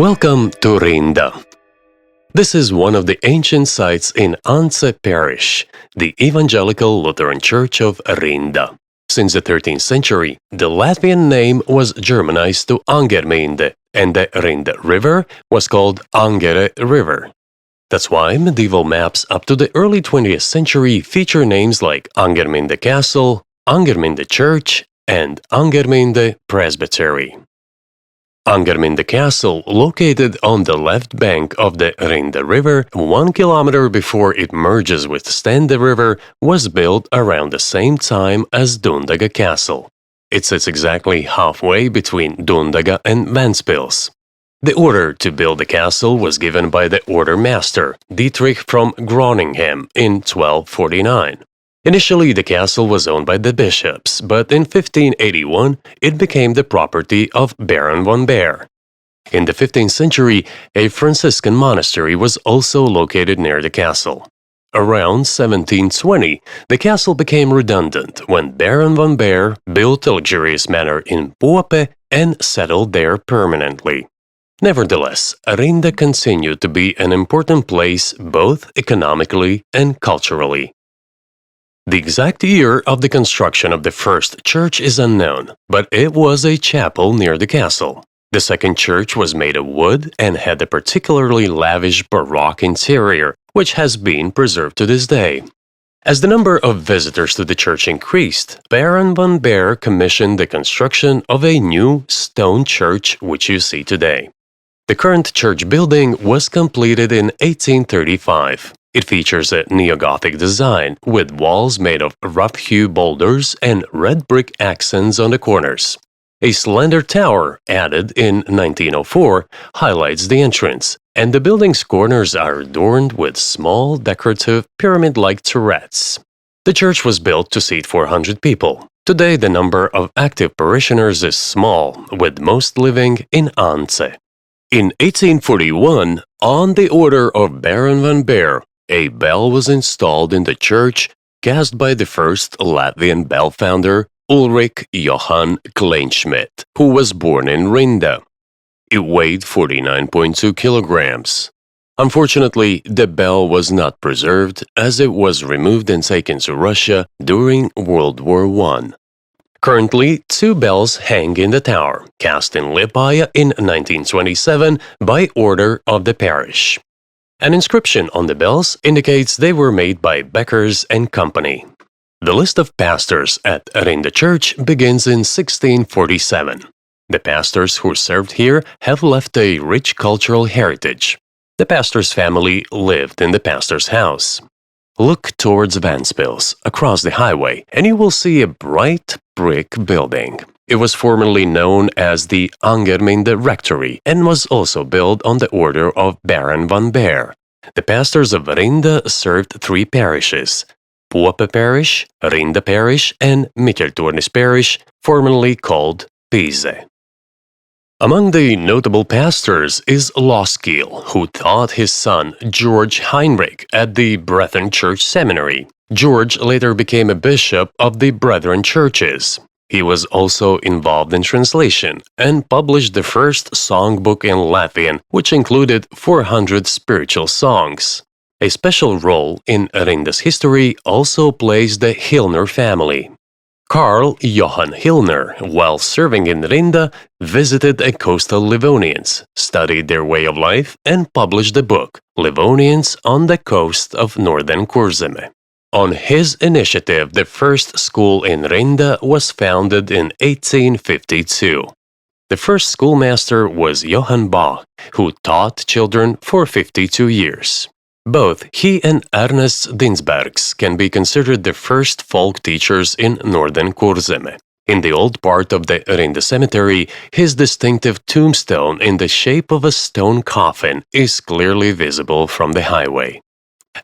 Welcome to Rinda. This is one of the ancient sites in Ance Parish, the Evangelical Lutheran Church of Rinda. Since the 13th century, the Latvian name was Germanized to Angerminde, and the Rinda River was called Angere River. That's why medieval maps up to the early 20th century feature names like Angerminde Castle, Angerminde Church, and Angerminde Presbytery. Angerminde Castle, located on the left bank of the Rinda River, 1 kilometer before it merges with Stende River, was built around the same time as Dundaga Castle. It sits exactly halfway between Dundaga and Ventspils. The order to build the castle was given by the order master, Dietrich from Groningen, in 1249. Initially, the castle was owned by the bishops, but in 1581 it became the property of Baron von Baer. In the 15th century, a Franciscan monastery was also located near the castle. Around 1720, the castle became redundant when Baron von Baer built a luxurious manor in Pope and settled there permanently. Nevertheless, Rinda continued to be an important place both economically and culturally. The exact year of the construction of the first church is unknown, but it was a chapel near the castle. The second church was made of wood and had a particularly lavish Baroque interior, which has been preserved to this day. As the number of visitors to the church increased, Baron von Baer commissioned the construction of a new stone church which you see today. The current church building was completed in 1835. It features a neo-Gothic design, with walls made of rough-hew boulders and red brick accents on the corners. A slender tower, added in 1904, highlights the entrance, and the building's corners are adorned with small, decorative, pyramid-like turrets. The church was built to seat 400 people. Today, the number of active parishioners is small, with most living in Ance. In 1841, on the order of Baron von Baer, a bell was installed in the church, cast by the first Latvian bell founder, Ulrich Johann Kleinschmidt, who was born in Rinda. It weighed 49.2 kilograms. Unfortunately, the bell was not preserved as it was removed and taken to Russia during World War I. Currently, 2 bells hang in the tower, cast in Liepāja in 1927 by order of the parish. An inscription on the bells indicates they were made by Beckers and Company. The list of pastors at Rinda Church begins in 1647. The pastors who served here have left a rich cultural heritage. The pastor's family lived in the pastor's house. Look towards Ventspils, across the highway, and you will see a bright brick building. It was formerly known as the Angerminde Rectory and was also built on the order of Baron von Baer. The pastors of Rinda served 3 parishes: Pope Parish, Rinda Parish, and Mikkeltornis Parish, formerly called Pise. Among the notable pastors is Loskiel, who taught his son George Heinrich at the Brethren Church Seminary. George later became a bishop of the Brethren Churches. He was also involved in translation and published the first songbook in Latvian, which included 400 spiritual songs. A special role in Rinda's history also plays the Hilner family. Karl Johann Hilner, while serving in Rinda, visited the coastal Livonians, studied their way of life, and published the book, Livonians on the Coast of Northern Kurzeme. On his initiative, the first school in Rinda was founded in 1852. The first schoolmaster was Johann Bach, who taught children for 52 years. Both he and Ernest Dinsbergs can be considered the first folk teachers in northern Kurzeme. In the old part of the Rinda cemetery, his distinctive tombstone in the shape of a stone coffin is clearly visible from the highway.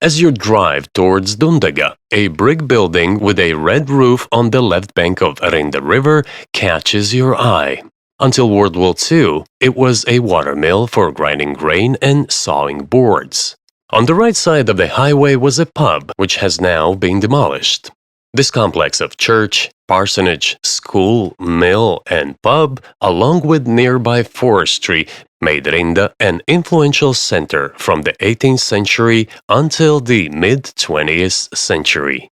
As you drive towards Dundaga, a brick building with a red roof on the left bank of Rinda River catches your eye. Until World War II, it was a watermill for grinding grain and sawing boards. On the right side of the highway was a pub, which has now been demolished. This complex of church, parsonage, school, mill, and pub, along with nearby forestry, made Rinda an influential center from the 18th century until the mid-20th century.